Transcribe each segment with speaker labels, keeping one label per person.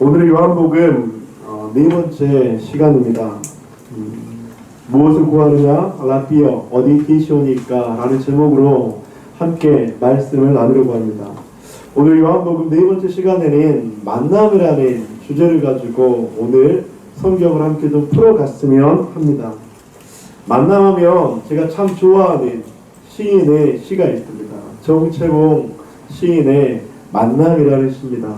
Speaker 1: 오늘의 요한복음 네 번째 시간입니다. 무엇을 구하느냐? 라피어 어디 계시오니까? 라는 제목으로 함께 말씀을 나누려고 합니다. 오늘 요한복음 네 번째 시간에는 만남을 하는 주제를 가지고 오늘 성경을 함께 좀 풀어갔으면 합니다. 만남하면 제가 참 좋아하는 시인의 시가 있습니다. 정채봉 시인의 만남이라는 시입니다.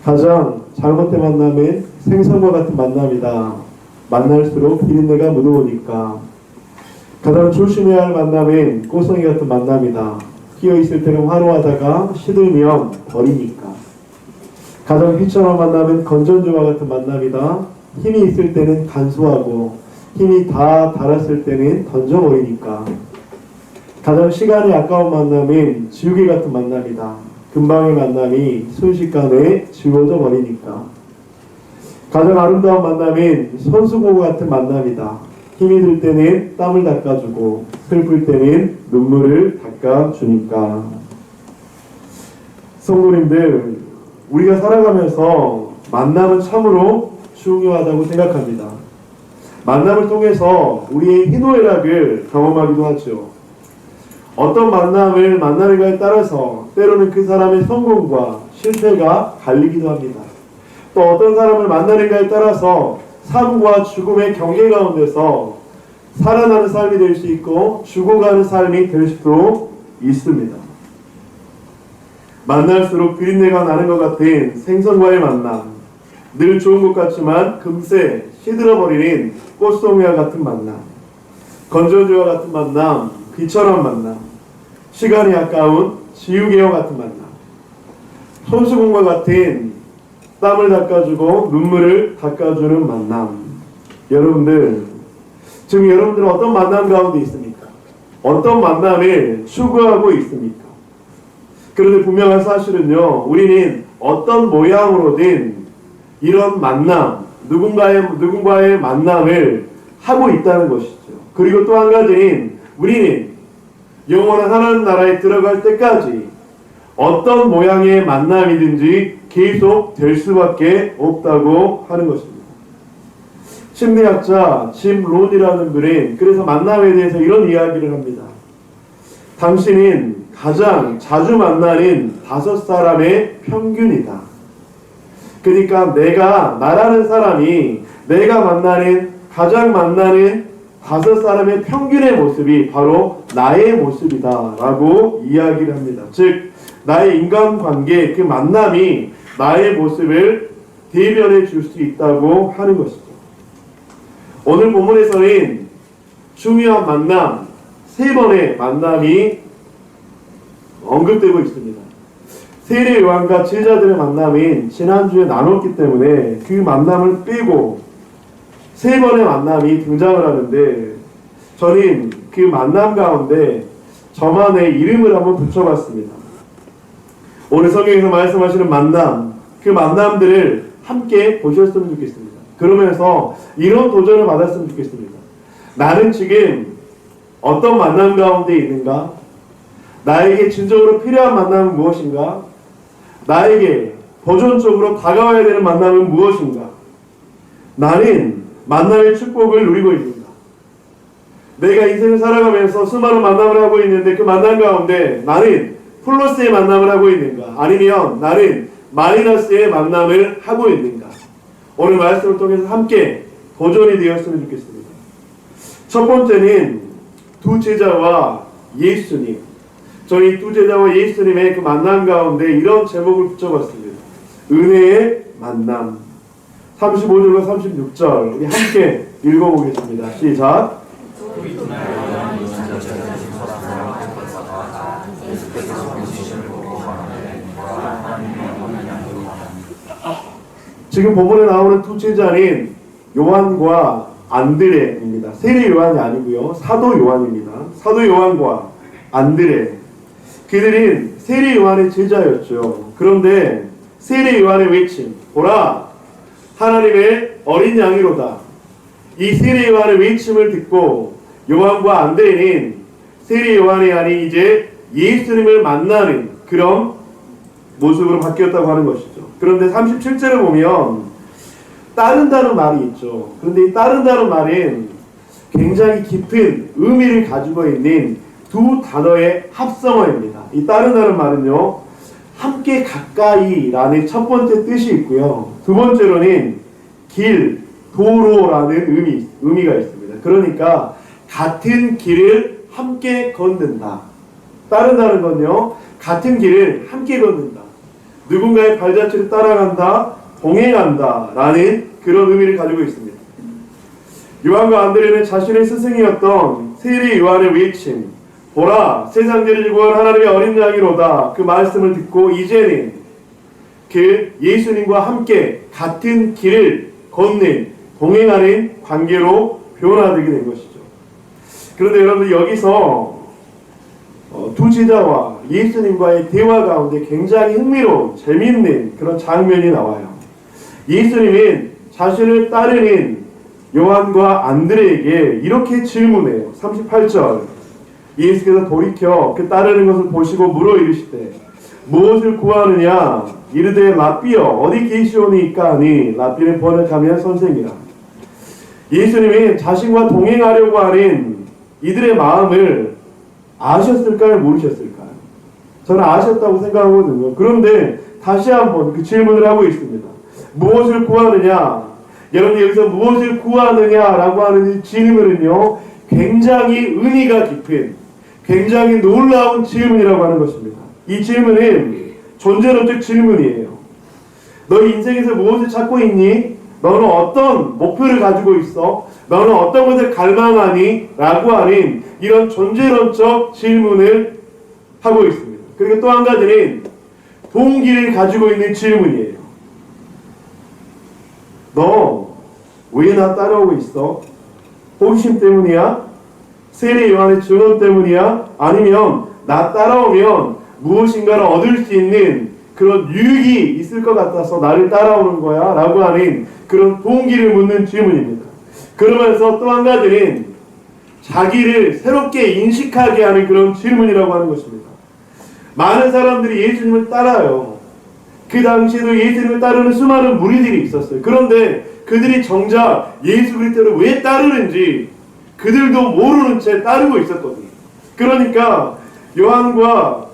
Speaker 1: 가장 잘못된 만남은 생선과 같은 만남이다. 만날수록 비린내가 묻어오니까. 가장 조심해야 할 만남은 꽃송이 같은 만남이다. 끼어있을 때는 환호하다가 시들면 버리니까. 가장 비참한 만남은 건전지와 같은 만남이다. 힘이 있을 때는 간소하고 힘이 다 닳았을 때는 던져버리니까. 가장 시간이 아까운 만남은 지우개 같은 만남이다. 금방의 만남이 순식간에 지워져 버리니까. 가장 아름다운 만남은 손수고 같은 만남이다. 힘이 들 때는 땀을 닦아주고 슬플 때는 눈물을 닦아주니까. 성도님들, 우리가 살아가면서 만남은 참으로 중요하다고 생각합니다. 만남을 통해서 우리의 희노애락을 경험하기도 하죠. 어떤 만남을 만나는가에 따라서 때로는 그 사람의 성공과 실패가 갈리기도 합니다. 또 어떤 사람을 만나는가에 따라서 삶과 죽음의 경계 가운데서 살아나는 삶이 될 수 있고 죽어가는 삶이 될 수도 있습니다. 만날수록 비린내가 나는 것 같은 생선과의 만남, 늘 좋은 것 같지만 금세 시들어버리는 꽃송이와 같은 만남, 건전지와 같은 만남, 비천한 만남, 시간이 아까운 지우개와 같은 만남, 손수건과 같은 땀을 닦아주고 눈물을 닦아주는 만남. 여러분들, 지금 여러분들은 어떤 만남 가운데 있습니까? 어떤 만남을 추구하고 있습니까? 그런데 분명한 사실은요, 우리는 어떤 모양으로든 이런 만남, 누군가의 만남을 하고 있다는 것이죠. 그리고 또 한 가지는 우리는 영원한 하나님 나라에 들어갈 때까지 어떤 모양의 만남이든지 계속 될 수밖에 없다고 하는 것입니다. 심리학자 짐 론이라는 분은 그래서 만남에 대해서 이런 이야기를 합니다. 당신은 가장 자주 만나는 5사람의 평균이다. 그러니까 나라는 사람이 내가 가장 만나는 5사람의 평균의 모습이 바로 나의 모습이다 라고 이야기를 합니다. 즉 나의 인간관계, 그 만남이 나의 모습을 대변해 줄 수 있다고 하는 것이죠. 오늘 본문에서는 중요한 만남 3번의 만남이 언급되고 있습니다. 세례 요한과 제자들의 만남은 지난주에 나눴기 때문에 그 만남을 빼고 3번의 만남이 등장을 하는데, 저는 그 만남 가운데 저만의 이름을 한번 붙여봤습니다. 오늘 성경에서 말씀하시는 만남, 그 만남들을 함께 보셨으면 좋겠습니다. 그러면서 이런 도전을 받았으면 좋겠습니다. 나는 지금 어떤 만남 가운데 있는가? 나에게 진정으로 필요한 만남은 무엇인가? 나에게 도전적으로 다가와야 되는 만남은 무엇인가? 나는 만남의 축복을 누리고 있는가? 내가 인생을 살아가면서 수많은 만남을 하고 있는데 그 만남 가운데 나는 플러스의 만남을 하고 있는가? 아니면 나는 마이너스의 만남을 하고 있는가? 오늘 말씀을 통해서 함께 도전이 되었으면 좋겠습니다. 첫 번째는 두 제자와 예수님. 저희 두 제자와 예수님의 그 만남 가운데 이런 제목을 붙여봤습니다. 은혜의 만남. 35절과 36절 우리 함께 읽어보겠습니다. 시작. 지금 본문에 나오는 두 제자는 요한과 안드레입니다. 세례 요한이 아니고요, 사도 요한입니다. 사도 요한과 안드레, 그들은 세례 요한의 제자였죠. 그런데 세례 요한의 외침, 보라 하나님의 어린 양이로다. 이 세례 요한의 외침을 듣고 요한과 안드레는 세례 요한이 아닌 이제 예수님을 만나는 그런 모습으로 바뀌었다고 하는 것이죠. 그런데 37절을 보면 따른다는 말이 있죠. 그런데 이 따른다는 말은 굉장히 깊은 의미를 가지고 있는 두 단어의 합성어입니다. 이 따른다는 말은요, 함께 가까이라는 첫 번째 뜻이 있고요. 두 번째로는 길, 도로라는 의미가 있습니다. 그러니까 같은 길을 함께 걷는다. 따른다는 건요, 같은 길을 함께 걷는다. 누군가의 발자취를 따라간다, 동행한다 라는 그런 의미를 가지고 있습니다. 요한과 안드레는 자신의 스승이었던 세리 요한의 외침, 보라 세상 죄를 지고 온 하나님의 어린 양이로다, 그 말씀을 듣고 이제는 그 예수님과 함께 같은 길을 걷는 동행하는 관계로 변화되게 된 것이죠. 그런데 여러분, 여기서 두 제자와 예수님과의 대화 가운데 굉장히 흥미로운 재미있는 그런 장면이 나와요. 예수님은 자신을 따르는 요한과 안드레에게 이렇게 질문해요. 38절, 예수께서 돌이켜 그 따르는 것을 보시고 물어 이르시되 무엇을 구하느냐? 이르되 랍비여 어디 계시오니까 하니, 랍비는 번역하면 선생이라. 예수님이 자신과 동행하려고 하는 이들의 마음을 아셨을까요? 모르셨을까요? 저는 아셨다고 생각하거든요. 그런데 다시 한번 그 질문을 하고 있습니다. 무엇을 구하느냐? 여러분, 여기서 무엇을 구하느냐라고 하는 이 질문은요, 굉장히 의미가 깊은, 굉장히 놀라운 질문이라고 하는 것입니다. 이 질문은 존재론적 질문이에요. 너 인생에서 무엇을 찾고 있니? 너는 어떤 목표를 가지고 있어? 너는 어떤 것을 갈망하니? 라고 하는 이런 존재론적 질문을 하고 있습니다. 그리고 또 한 가지는 동기를 가지고 있는 질문이에요. 너 왜 나 따라오고 있어? 호기심 때문이야? 세례 요한의 증언 때문이야? 아니면 나 따라오면 무엇인가를 얻을 수 있는 그런 유익이 있을 것 같아서 나를 따라오는 거야? 라고 하는 그런 동기를 묻는 질문입니다. 그러면서 또 한 가지는 자기를 새롭게 인식하게 하는 그런 질문이라고 하는 것입니다. 많은 사람들이 예수님을 따라요. 그 당시에도 예수님을 따르는 수많은 무리들이 있었어요. 그런데 그들이 정작 예수 그리스도를 왜 따르는지 그들도 모르는 채 따르고 있었거든요. 그러니까 요한과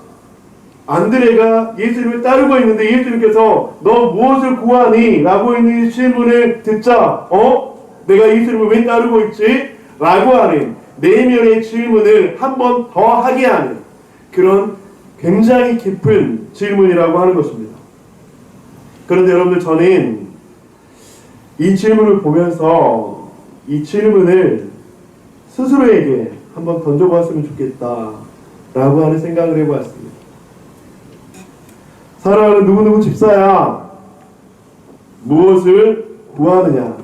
Speaker 1: 안드레가 예수님을 따르고 있는데 예수님께서 너 무엇을 구하니? 라고 있는 질문을 듣자 내가 예수님을 왜 따르고 있지? 라고 하는 내면의 질문을 한 번 더 하게 하는 그런 굉장히 깊은 질문이라고 하는 것입니다. 그런데 여러분들, 저는 이 질문을 보면서 이 질문을 스스로에게 한번 던져보았으면 좋겠다 라고 하는 생각을 해보았습니다. 사랑하는 누구누구 집사야, 무엇을 구하느냐?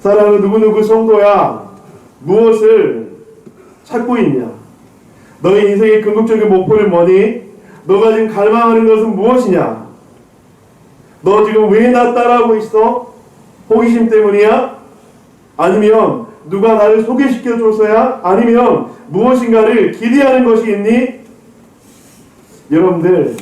Speaker 1: 사랑하는 누구누구 성도야, 무엇을 찾고 있냐? 너의 인생의 궁극적인 목표는 뭐니? 너가 지금 갈망하는 것은 무엇이냐? 너 지금 왜 나 따라하고 있어? 호기심 때문이야? 아니면 누가 나를 소개시켜줘서야? 아니면 무엇인가를 기대하는 것이 있니? 여러분들,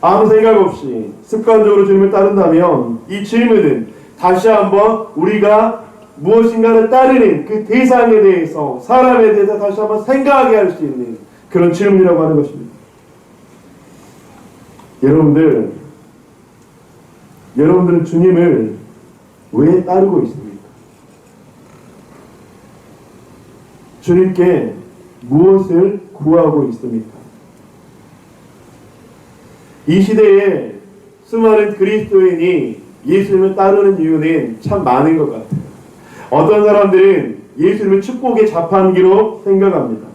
Speaker 1: 아무 생각 없이 습관적으로 주님을 따른다면 이 질문은 다시 한번 우리가 무엇인가를 따르는 그 대상에 대해서, 사람에 대해서 다시 한번 생각하게 할 수 있는 그런 질문이라고 하는 것입니다. 여러분들은 주님을 왜 따르고 있습니까? 주님께 무엇을 구하고 있습니까? 이 시대에 수많은 그리스도인이 예수님을 따르는 이유는 참 많은 것 같아요. 어떤 사람들은 예수님을 축복의 자판기로 생각합니다.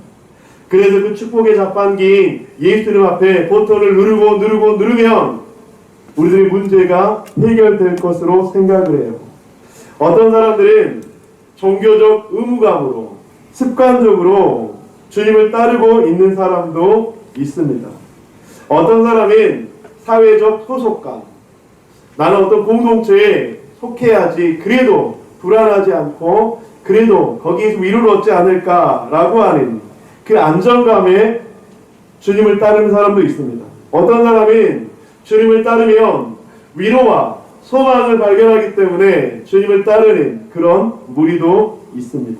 Speaker 1: 그래서 그 축복의 자판기인 예수님 앞에 버튼을 누르면 우리들의 문제가 해결될 것으로 생각을 해요. 어떤 사람들은 종교적 의무감으로 습관적으로 주님을 따르고 있는 사람도 있습니다. 어떤 사람은 사회적 소속감, 나는 어떤 공동체에 속해야지 그래도 불안하지 않고 그래도 거기에서 위로를 얻지 않을까라고 하는 그 안정감에 주님을 따르는 사람도 있습니다. 어떤 사람은 주님을 따르면 위로와 소망을 발견하기 때문에 주님을 따르는 그런 무리도 있습니다.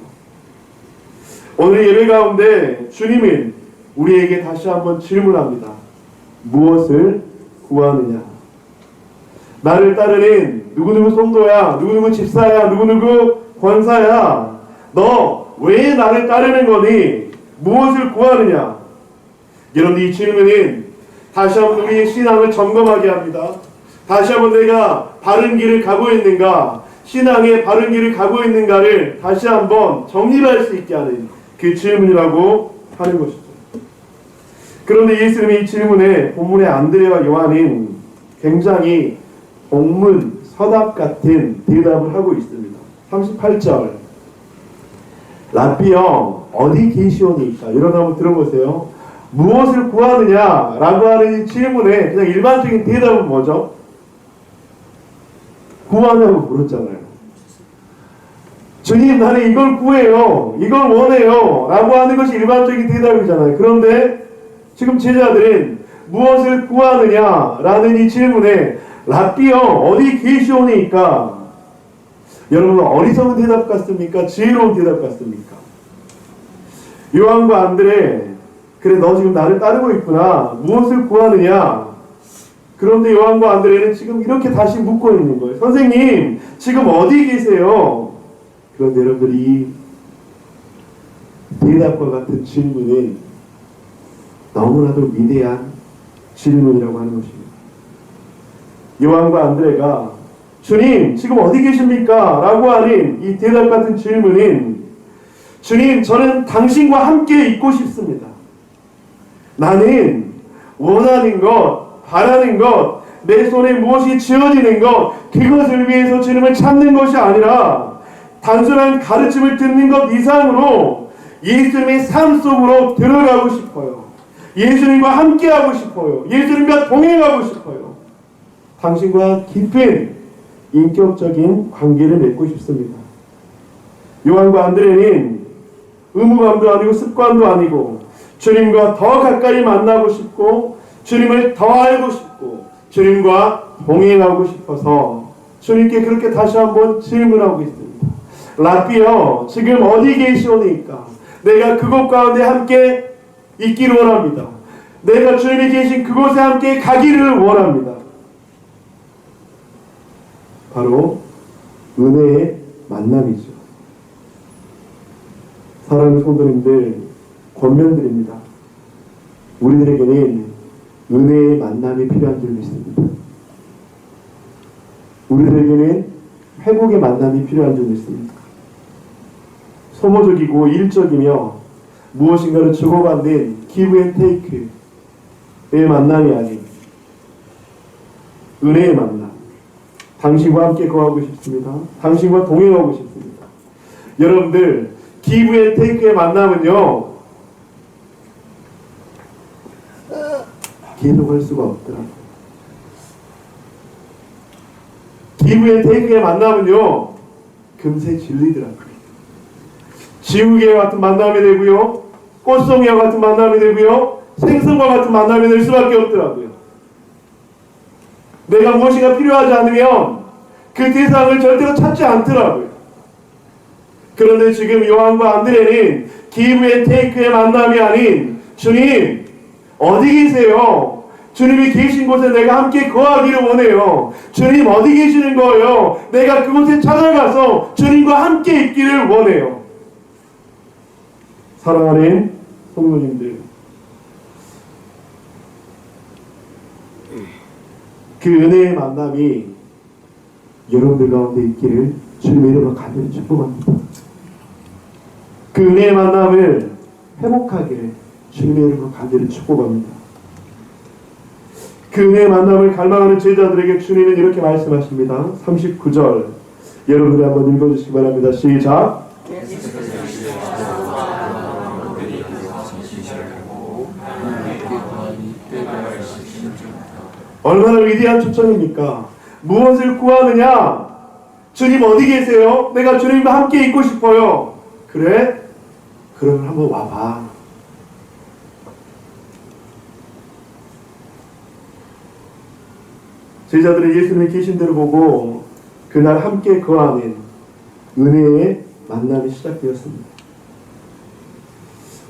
Speaker 1: 오늘 예배 가운데 주님은 우리에게 다시 한번 질문합니다. 무엇을 구하느냐? 나를 따르는 누구누구 성도야, 누구누구 집사야, 누구누구 권사야, 너 왜 나를 따르는 거니? 무엇을 구하느냐? 여러분, 이 질문은 다시 한번 우리의 신앙을 점검하게 합니다. 다시 한번 내가 바른 길을 가고 있는가, 신앙의 바른 길을 가고 있는가를 다시 한번 정리할 수 있게 하는 그 질문이라고 하는 것이죠. 그런데 예수님의 이 질문에 본문의 안드레와 요한은 굉장히 본문 서답 같은 대답을 하고 있습니다. 38절, 랍비여 어디 계시오니까? 여러분 한번 들어보세요. 무엇을 구하느냐 라고 하는 이 질문에 그냥 일반적인 대답은 뭐죠? 구하냐고 물었잖아요. 주님, 나는 이걸 구해요, 이걸 원해요 라고 하는 것이 일반적인 대답이잖아요. 그런데 지금 제자들은 무엇을 구하느냐 라는 이 질문에 랍비여 어디 계시오니까? 여러분, 어리석은 대답 같습니까? 지혜로운 대답 같습니까? 요한과 안드레, 그래 너 지금 나를 따르고 있구나, 무엇을 구하느냐? 그런데 요한과 안드레는 지금 이렇게 다시 묻고 있는 거예요. 선생님, 지금 어디 계세요? 그런데 여러분들, 이 대답과 같은 질문은 너무나도 위대한 질문이라고 하는 것입니다. 요한과 안드레가 주님, 지금 어디 계십니까? 라고 하는 이 대답 같은 질문은, 주님, 저는 당신과 함께 있고 싶습니다. 나는 원하는 것, 바라는 것, 내 손에 무엇이 쥐어지는 것, 그것을 위해서 주님을 찾는 것이 아니라 단순한 가르침을 듣는 것 이상으로 예수님의 삶 속으로 들어가고 싶어요. 예수님과 함께하고 싶어요. 예수님과 동행하고 싶어요. 당신과 깊은 인격적인 관계를 맺고 싶습니다. 요한과 안드레는 의무감도 아니고 습관도 아니고 주님과 더 가까이 만나고 싶고 주님을 더 알고 싶고 주님과 동행하고 싶어서 주님께 그렇게 다시 한번 질문하고 있습니다. 랍비여, 지금 어디 계시오니까? 내가 그곳 가운데 함께 있기를 원합니다. 내가 주님이 계신 그곳에 함께 가기를 원합니다. 바로 은혜의 만남이죠. 사랑하는 성도님들, 권면드립니다. 우리들에게는 은혜의 만남이 필요한 줄 믿습니다. 우리들에게는 회복의 만남이 필요한 줄 믿습니다. 소모적이고 일적이며 무엇인가를 주고받는 give and take의 만남이 아닌 은혜의 만남. 당신과 함께 거하고 싶습니다. 당신과 동행하고 싶습니다. 여러분들, give and take의 만남은요, 계속할 수가 없더라고요. give and take의 만남은요, 금세 질리더라고요. 지우개와 같은 만남이 되고요, 꽃송이와 같은 만남이 되고요, 생선과 같은 만남이 될 수밖에 없더라고요. 내가 무엇인가 필요하지 않으면 그 대상을 절대로 찾지 않더라고요. 그런데 지금 요한과 안드레는 give and take의 만남이 아닌, 주님 어디 계세요? 주님이 계신 곳에 내가 함께 거하기를 원해요. 주님 어디 계시는 거예요? 내가 그곳에 찾아가서 주님과 함께 있기를 원해요. 사랑하는 성도님들, 그 은혜의 만남이 여러분들 가운데 있기를 주님의 이름으로 간절히 축복합니다. 그 은혜의 만남을 회복하기를 주님의 이름으로 간절히 축복합니다. 그 은혜의 만남을 갈망하는 제자들에게 주님은 이렇게 말씀하십니다. 39절 여러분들이 한번 읽어주시기 바랍니다. 시작. 얼마나 위대한 초청입니까? 무엇을 구하느냐? 주님 어디 계세요? 내가 주님과 함께 있고 싶어요. 그래? 그러면 한번 와봐. 제자들은 예수님이 계신 데를 보고 그날 함께 거하는 은혜의 만남이 시작되었습니다.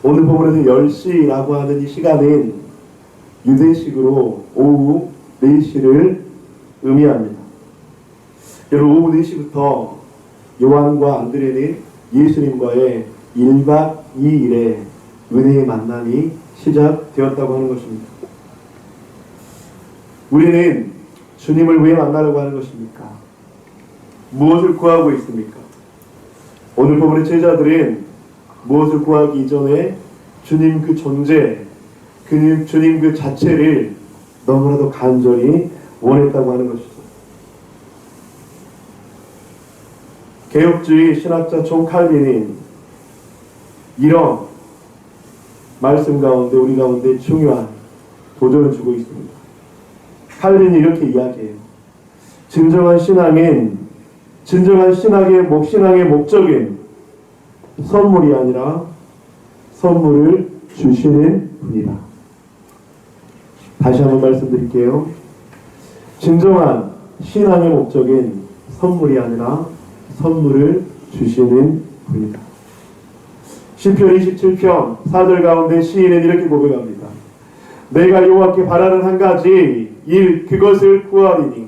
Speaker 1: 오늘 본문에서 10시라고 하는 이 시간은 유대식으로 오후 4시를 의미합니다. 여러분, 오후 4시부터 요한과 안드레는 예수님과의 1박 2일의 은혜의 만남이 시작되었다고 하는 것입니다. 우리는 주님을 왜 만나려고 하는 것입니까? 무엇을 구하고 있습니까? 오늘 본문의 제자들은 무엇을 구하기 이전에 주님 그 존재, 주님 그 자체를 너무나도 간절히 원했다고 하는 것이죠. 개혁주의 신학자 존 칼빈이 이런 말씀 가운데 우리 가운데 중요한 도전을 주고 있습니다. 칼빈이 이렇게 이야기해요. 진정한 신앙의 목적은 선물이 아니라 선물을 주시는 분이다. 다시 한번 말씀드릴게요. 진정한 신앙의 목적은 선물이 아니라 선물을 주시는 분이다. 시편 27편 4절 가운데 시인은 이렇게 고백합니다. 내가 여호와께 바라는 한 가지 일 그것을 구하리니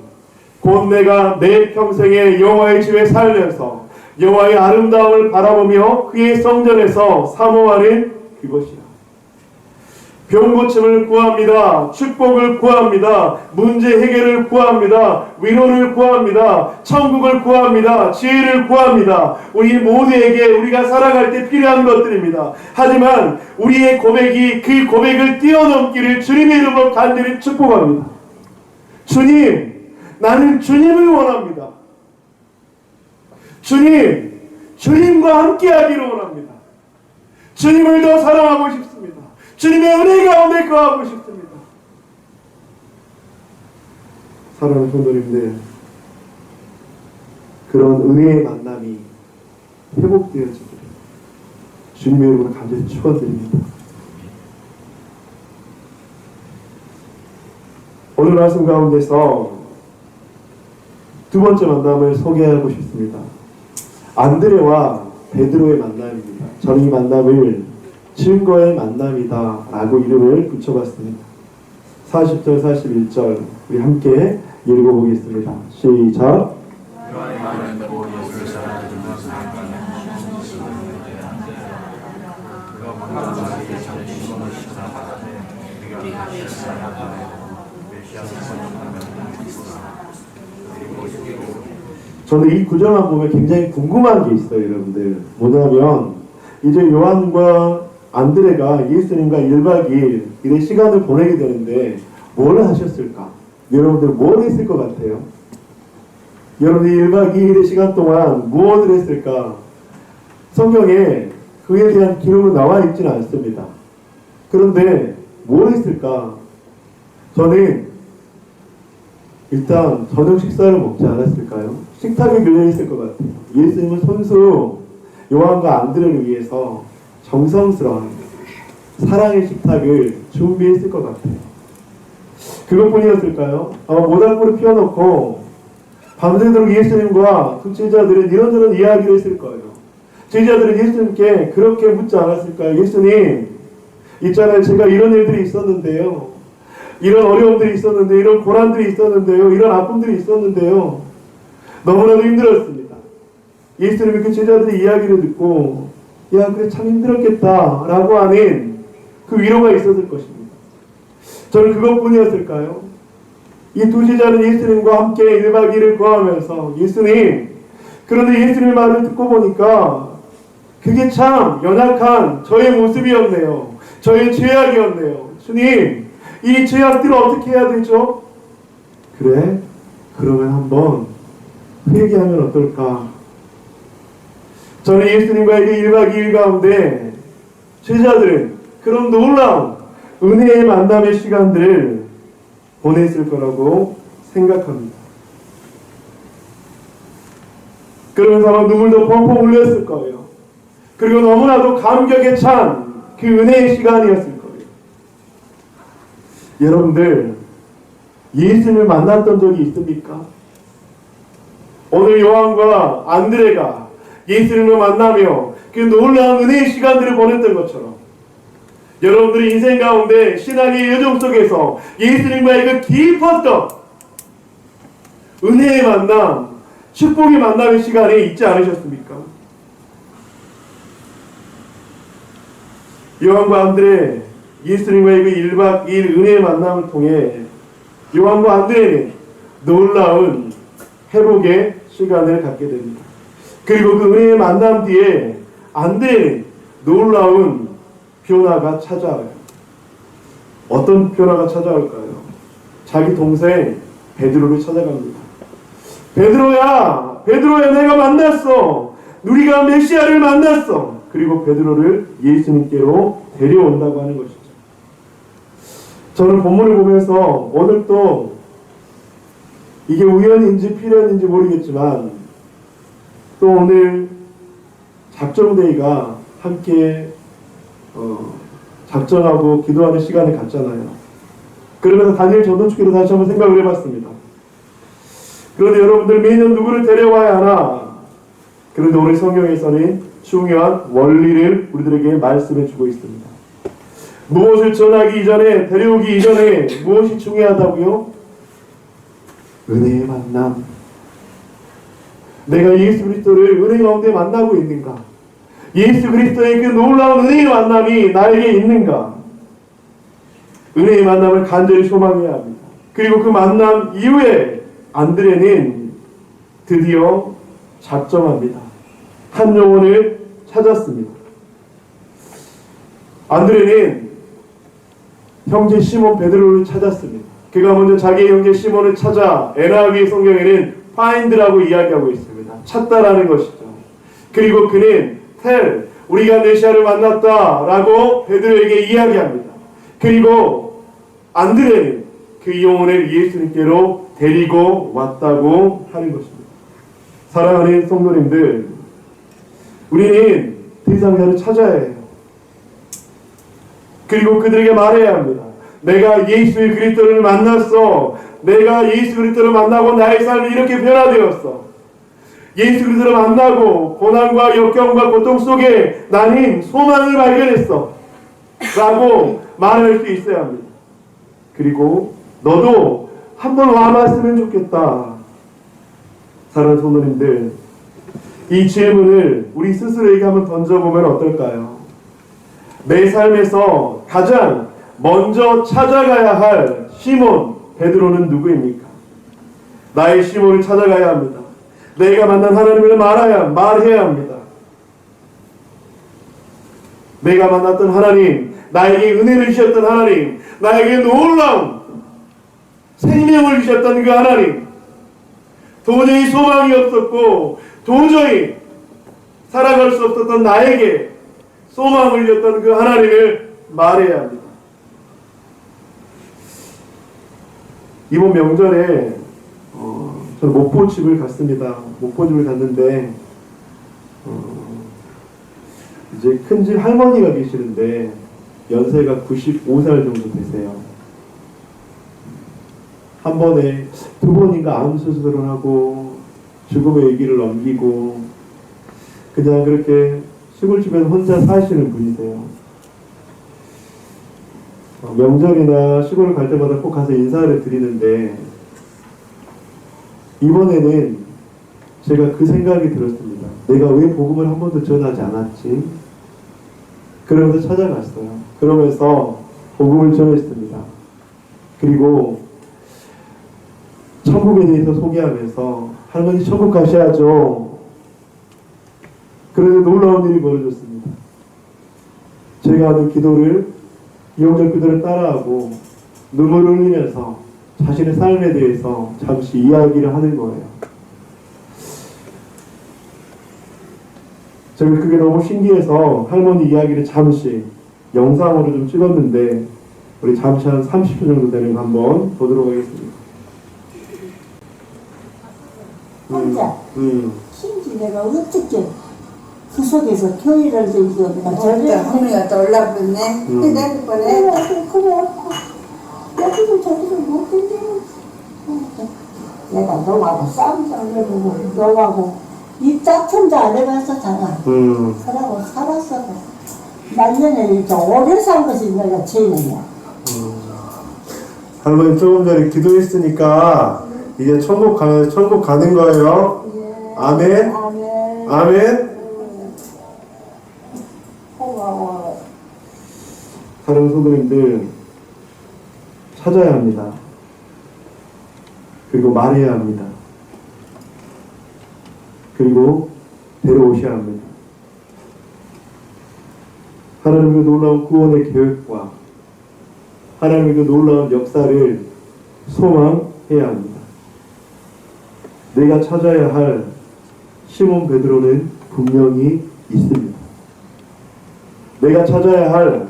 Speaker 1: 곧 내가 내 평생에 여호와의 집에 살면서 여호와의 아름다움을 바라보며 그의 성전에서 사모하는 그것이라. 병 고침을 구합니다. 축복을 구합니다. 문제 해결을 구합니다. 위로를 구합니다. 천국을 구합니다. 지혜를 구합니다. 우리 모두에게 우리가 살아갈 때 필요한 것들입니다. 하지만 우리의 고백이 그 고백을 뛰어넘기를 주님의 이름으로 간절히 축복합니다. 주님, 나는 주님을 원합니다. 주님과 함께하기를 원합니다. 주님을 더 사랑하고 싶습니다. 주님의 은혜 가운데 거하고 싶습니다. 사랑하는 성도님들, 그런 은혜의 만남이 회복되어지기를 주님의 이름으로 간절히 축원드립니다. 오늘 말씀 가운데서 두 번째 만남을 소개하고 싶습니다. 안드레와 베드로의 만남입니다. 저는 이 만남을 증거의 만남이다 라고 이름을 붙여봤습니다. 40절 41절 우리 함께 읽어보겠습니다. 시작. 저는 이 구절만 보면 굉장히 궁금한 게 있어요, 여러분들. 뭐냐면 이제 요한과 안드레가 예수님과 1박 2일 이런 시간을 보내게 되는데 뭘 하셨을까? 여러분들 뭘 했을 것 같아요? 여러분들이 1박 2일의 시간 동안 무엇을 했을까? 성경에 그에 대한 기록은 나와 있지는 않습니다. 그런데 뭘 했을까? 저는 일단 저녁 식사를 먹지 않았을까요? 식탁에 걸려있을 것 같아요. 예수님은 손수 요한과 안드레를 위해서 정성스러운 사랑의 식탁을 준비했을 것 같아요. 그것뿐이었을까요? 아마 모닥불을 피워놓고 밤새도록 예수님과 그 제자들은 이런저런 이야기를 했을 거예요. 제자들은 예수님께 그렇게 묻지 않았을까요? 예수님, 있잖아요. 제가 이런 일들이 있었는데요. 이런 어려움들이 있었는데, 이런 고난들이 있었는데요. 이런 아픔들이 있었는데요. 너무나도 힘들었습니다. 예수님이 그 제자들의 이야기를 듣고 야, 그래 참 힘들었겠다 라고 하는 그 위로가 있었을 것입니다. 저는 그것뿐이었을까요? 이 두 제자는 예수님과 함께 1박 2일을 거하면서 예수님, 그런데 예수님의 말을 듣고 보니까 그게 참 연약한 저의 모습이었네요. 저의 죄악이었네요. 주님, 이 죄악들을 어떻게 해야 되죠? 그래? 그러면 한번 회개하면 어떨까? 저는 예수님과의 1박 2일 가운데 제자들은 그런 놀라운 은혜의 만남의 시간들을 보냈을 거라고 생각합니다. 그러면서 아마 눈물도 펑펑 흘렸을 거예요. 그리고 너무나도 감격에 찬 그 은혜의 시간이었을 거예요. 여러분들, 예수님을 만났던 적이 있습니까? 오늘 요한과 안드레가 예수님을 만나며 그 놀라운 은혜의 시간들을 보냈던 것처럼 여러분들의 인생 가운데 신앙의 여정 속에서 예수님과의 그 깊었던 은혜의 만남, 축복의 만남의 시간이 있지 않으셨습니까? 요한과 안드레, 예수님과의 그 1박 2일 은혜의 만남을 통해 요한과 안드레는 놀라운 회복의 시간을 갖게 됩니다. 그리고 그 은혜의 만남 뒤에 안드레는 놀라운 변화가 찾아와요. 어떤 변화가 찾아올까요? 자기 동생 베드로를 찾아갑니다. 베드로야, 베드로야, 내가 만났어. 우리가 메시아를 만났어. 그리고 베드로를 예수님께로 데려온다고 하는 것이죠. 저는 본문을 보면서 오늘 또 이게 우연인지 필연인지 모르겠지만 또 오늘 작정데이가 함께 작정하고 기도하는 시간을 갖잖아요. 그러면서 다니엘 전도축기도 다시 한번 생각을 해봤습니다. 그런데 여러분들 매년 누구를 데려와야 하나? 그런데 오늘 성경에서는 중요한 원리를 우리들에게 말씀해 주고 있습니다. 무엇을 전하기 이전에, 데려오기 이전에 무엇이 중요하다고요? 은혜의 만남. 내가 예수 그리스도를 은혜 가운데 만나고 있는가? 예수 그리스도의 그 놀라운 은혜의 만남이 나에게 있는가? 은혜의 만남을 간절히 소망해야 합니다. 그리고 그 만남 이후에 안드레는 드디어 작정합니다. 한 영혼을 찾았습니다. 안드레는 형제 시몬 베드로를 찾았습니다. 그가 먼저 자기의 형제 시몬을 찾아 NIV 성경에는 find라고 이야기하고 있습니다. 찾다라는 것이죠. 그리고 그는 tell, 우리가 메시아를 만났다라고 베드로에게 이야기합니다. 그리고 안드레는 그 영혼을 예수님께로 데리고 왔다고 하는 것입니다. 사랑하는 성도님들, 우리는 대상자를 찾아야 해요. 그리고 그들에게 말해야 합니다. 내가 예수 그리스도를 만났어. 내가 예수 그리스도를 만나고 나의 삶이 이렇게 변화되었어. 예수 그리스도를 만나고 고난과 역경과 고통 속에 나는 소망을 발견했어. 라고 말할 수 있어야 합니다. 그리고 너도 한번 와봤으면 좋겠다. 사랑하는 성도님들, 이 질문을 우리 스스로에게 한번 던져보면 어떨까요? 내 삶에서 가장 먼저 찾아가야 할 시몬 베드로는 누구입니까? 나의 시몬을 찾아가야 합니다. 내가 만난 하나님을 말해야 합니다. 내가 만났던 하나님, 나에게 은혜를 주셨던 하나님, 나에게 놀라운 생명을 주셨던 그 하나님, 도저히 소망이 없었고 도저히 살아갈 수 없었던 나에게 소망을 줬던 그 하나님을 말해야 합니다. 이번 명절에 저는 목포집을 갔습니다. 목포집을 갔는데 이제 큰집 할머니가 계시는데 연세가 95살 정도 되세요. 한 번에 두 번인가 암 수술을 하고 죽음의 위기를 넘기고 그냥 그렇게 시골집에서 혼자 사시는 분이세요. 명절이나 시골을 갈 때마다 꼭 가서 인사를 드리는데 이번에는 제가 그 생각이 들었습니다. 내가 왜 복음을 한 번도 전하지 않았지? 그러면서 찾아갔어요. 그러면서 복음을 전했습니다. 그리고 천국에 대해서 소개하면서 할머니 천국 가셔야죠. 그런데 놀라운 일이 벌어졌습니다. 제가 하는 기도를, 이용적 기도를 따라하고 눈물을 흘리면서 자신의 삶에 대해서 잠시 이야기를 하는 거예요. 제가 그게 너무 신기해서 할머니 이야기를 잠시 영상으로 좀 찍었는데 우리 잠시 한 30분 정도 되는 거 한번 보도록 하겠습니다.
Speaker 2: 혼자 심지 내가 어떻게 그 속에서 교회를 들고 내가
Speaker 3: 절대 할머니가 또 올라붙네.
Speaker 2: 그래 여기서 저기서 못 견디는 내가 너하고 싸움도 안 해보고 너하고 입 다툼도 안 해봤었잖아. 그러고 살았어. 말년에 좀 오래 산 것이 내가 죄인이야.
Speaker 1: 할머니 조금 전에 기도했으니까 이제 천국 가는 거예요.
Speaker 2: 예.
Speaker 1: 아멘.
Speaker 2: 아멘.
Speaker 1: 아멘.
Speaker 2: 고마워.
Speaker 1: 다른 소그림들 찾아야 합니다. 그리고 말해야 합니다. 그리고 데려오셔야 합니다. 하나님의 놀라운 구원의 계획과 하나님의 그 놀라운 역사를 소망해야 합니다. 내가 찾아야 할 시몬 베드로는 분명히 있습니다. 내가 찾아야 할,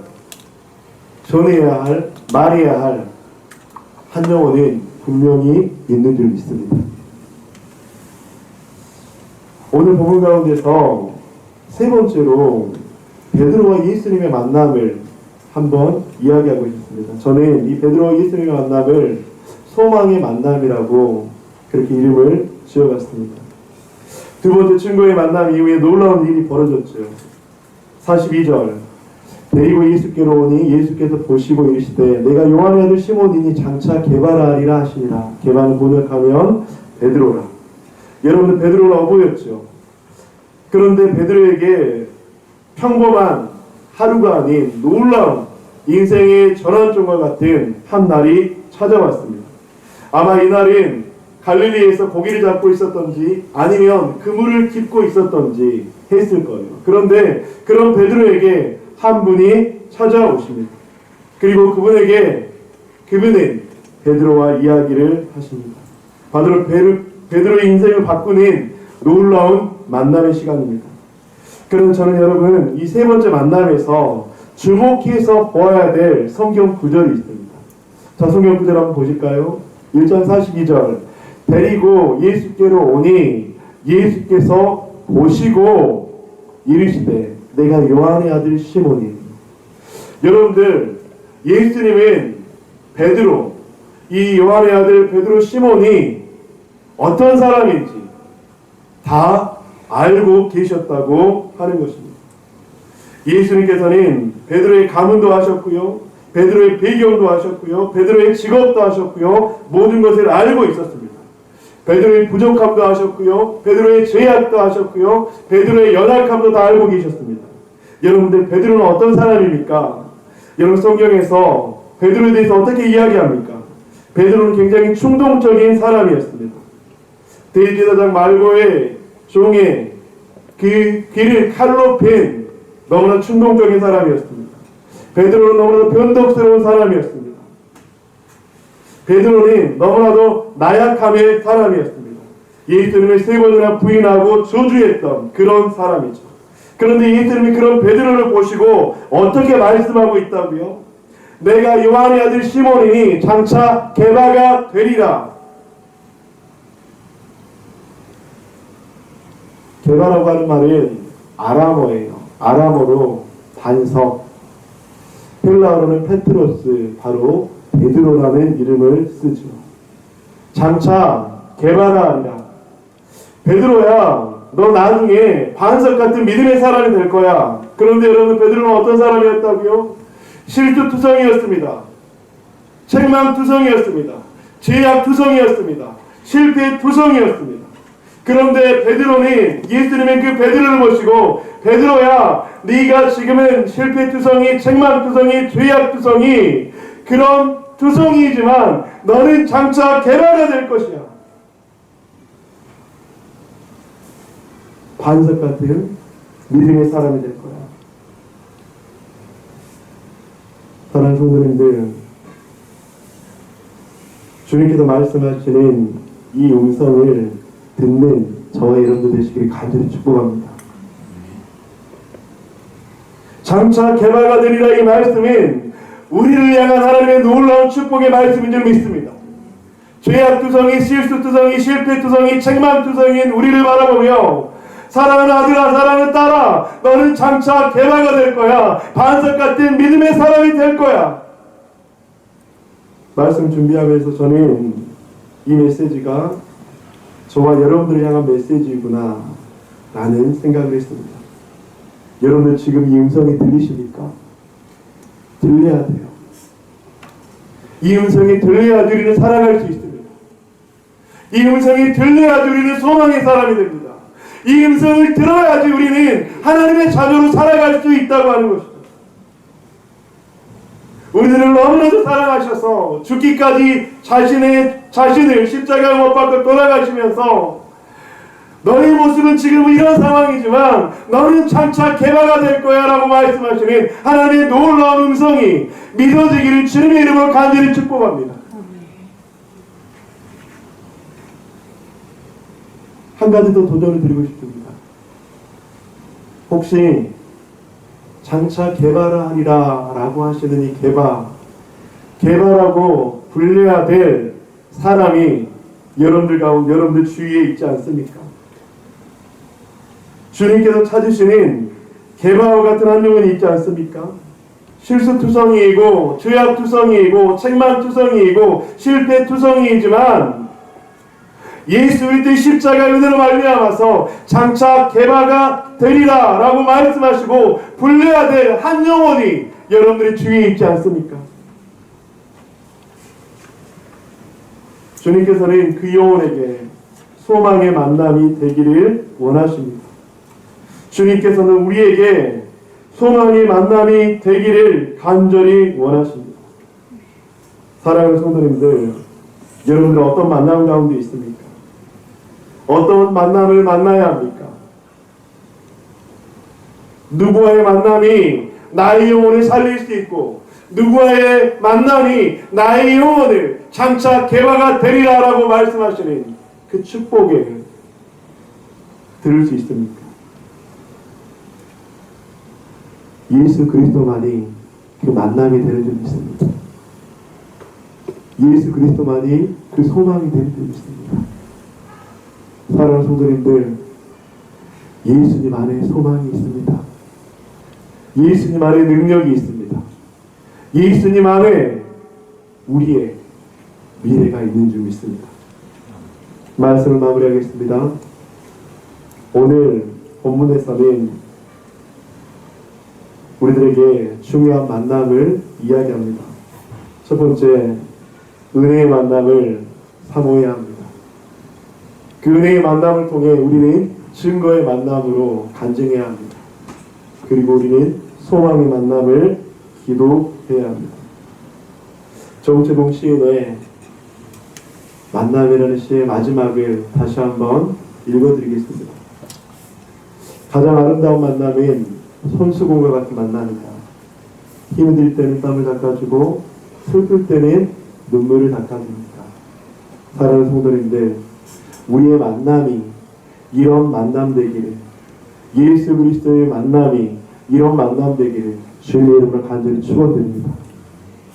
Speaker 1: 전해야 할, 말해야 할 한 영혼은 분명히 있는 줄 믿습니다. 오늘 본문 가운데서 세 번째로 베드로와 예수님의 만남을 한번 이야기하고 있습니다. 저는 이 베드로와 예수님의 만남을 소망의 만남이라고 그렇게 이름을 지어봤습니다. 두 번째 친구의 만남 이후에 놀라운 일이 벌어졌죠. 42절 데리고 예수께로 오니 예수께서 보시고 이르시되 내가 요한의 아들 시몬이니 장차 게바라리라 하시니라. 게바는 번역하면 베드로라. 여러분들 베드로는 어부였죠. 그런데 베드로에게 평범한 하루가 아닌 놀라운 인생의 전환점과 같은 한 날이 찾아왔습니다. 아마 이날은 갈릴리에서 고기를 잡고 있었던지 아니면 그물을 깁고 있었던지 했을 거예요. 그런데 그런 베드로에게 한 분이 찾아오십니다. 그리고 그분은 베드로와 이야기를 하십니다. 베드로의 인생을 바꾸는 놀라운 만남의 시간입니다. 그럼 저는 여러분 이 세 번째 만남에서 주목해서 보아야 될 성경 구절이 있습니다. 자, 성경 구절 한번 보실까요? 1장 42절 데리고 예수께로 오니 예수께서 보시고 이르시되 내가 요한의 아들 시몬이니. 여러분들 예수님은 베드로, 이 요한의 아들 베드로 시몬이 어떤 사람인지 다 알고 계셨다고 하는 것입니다. 예수님께서는 베드로의 가문도 하셨고요, 베드로의 배경도 하셨고요, 베드로의 직업도 하셨고요, 모든 것을 알고 있었습니다. 베드로의 부족함도 하셨고요, 베드로의 죄악도 하셨고요, 베드로의 연약함도 다 알고 계셨습니다. 여러분들 베드로는 어떤 사람입니까? 여러분 성경에서 베드로에 대해서 어떻게 이야기합니까? 베드로는 굉장히 충동적인 사람이었습니다. 대제사장 말고의 종의 그 귀를 칼로 벤 너무나 충동적인 사람이었습니다. 베드로는 너무나도 변덕스러운 사람이었습니다. 베드로는 너무나도 나약함의 사람이었습니다. 예수님을 세 번이나 부인하고 저주했던 그런 사람이죠. 그런데 예수님이 그런 베드로를 보시고 어떻게 말씀하고 있다고요? 내가 요한의 아들 시몬이니 장차 게바가 되리라. 게바라고 하는 말은 아람어예요. 아람어로 반석. 헬라어로는 페트로스, 바로 베드로라는 이름을 쓰죠. 장차 게바라 하리라. 베드로야, 너 나중에 반석 같은 믿음의 사람이 될 거야. 그런데 여러분 베드로는 어떤 사람이었다고요? 실투투성이었습니다. 책망투성이었습니다. 죄악투성이었습니다. 실패투성이었습니다. 그런데 베드로는 예수님은 그 베드로를 보시고 베드로야, 네가 지금은 실패투성이, 책망투성이, 죄악투성이 그런 투성이지만 너는 장차 게바가 될 것이야. 반석 같은 믿음의 사람이 될 거야. 사랑하는 성도님들, 주님께서 말씀하시는 이 음성을 듣는 저와 여러분들 되시기를 간절히 축복합니다. 장차 게바가 되리라. 이 말씀은 우리를 향한 하나님의 놀라운 축복의 말씀인 줄 믿습니다. 죄악투성이, 실수투성이, 실패투성이, 책망투성인 우리를 바라보며 사랑하는 아들아, 사랑하는 딸아, 너는 장차 게바가 될 거야. 반석 같은 믿음의 사람이 될 거야. 말씀 준비하면서 저는 이 메시지가 저와 여러분들을 향한 메시지구나 라는 생각을 했습니다. 여러분들 지금 이 음성이 들리십니까? 들려야 돼요. 이 음성이 들려야지 우리는 살아갈 수 있습니다. 이 음성이 들려야지 우리는 소망의 사람이 됩니다. 이 음성을 들어야지 우리는 하나님의 자녀로 살아갈 수 있다고 하는 것입니다. 우리들을 너무나도 사랑하셔서 죽기까지 자신을 십자가에 못 박고 돌아가시면서 너의 모습은 지금 이런 상황이지만 너는 장차 개바가 될 거야 라고 말씀하시는 하나님의 놀라운 음성이 믿어지기를 주님의 이름으로 간절히 축복합니다. 한 가지 더 도전을 드리고 싶습니다. 혹시 장차 개바하리라 라고 하시는 이 개바라고 불려야 될 사람이 여러분들 가운데 여러분들 주위에 있지 않습니까? 주님께서 찾으시는 개바와 같은 한 영혼이 있지 않습니까? 실수투성이이고 죄악투성이이고 책망투성이이고 실패투성이이지만 예수 그리스도의 십자가의 은혜로 말미암아서 장차 개바가 되리라 라고 말씀하시고 불려야 될 한 영혼이 여러분들의 주위에 있지 않습니까? 주님께서는 그 영혼에게 소망의 만남이 되기를 원하십니다. 주님께서는 우리에게 소망의 만남이 되기를 간절히 원하십니다. 사랑하는 성도님들, 여러분들 어떤 만남 가운데 있습니까? 어떤 만남을 만나야 합니까? 누구와의 만남이 나의 영혼을 살릴 수 있고 누구와의 만남이 나의 영혼을 장차 개바가 되리라 라고 말씀하시는 그 축복에 들을 수 있습니까? 예수 그리스도만이 그 만남이 되는 줄 믿습니다. 예수 그리스도만이 그 소망이 되는 줄 믿습니다. 사랑하는 성도님들, 예수님 안에 소망이 있습니다. 예수님 안에 능력이 있습니다. 예수님 안에 우리의 미래가 있는 줄 믿습니다. 말씀을 마무리하겠습니다. 오늘 본문에서는 우리들에게 중요한 만남을 이야기합니다. 첫 번째, 은혜의 만남을 사모해야 합니다. 그 은혜의 만남을 통해 우리는 증거의 만남으로 간증해야 합니다. 그리고 우리는 소망의 만남을 기도해야 합니다. 정채봉 시인의 만남이라는 시의 마지막을 다시 한번 읽어드리겠습니다. 가장 아름다운 만남은 손수공과 같은 만남이다. 힘이 들 때는 땀을 닦아주고 슬플 때는 눈물을 닦아줍니다. 사랑하는 성도님들, 우리의 만남이 이런 만남 되기를, 예수 그리스도의 만남이 이런 만남 되기를 주님의 이름으로 간절히 축원드립니다.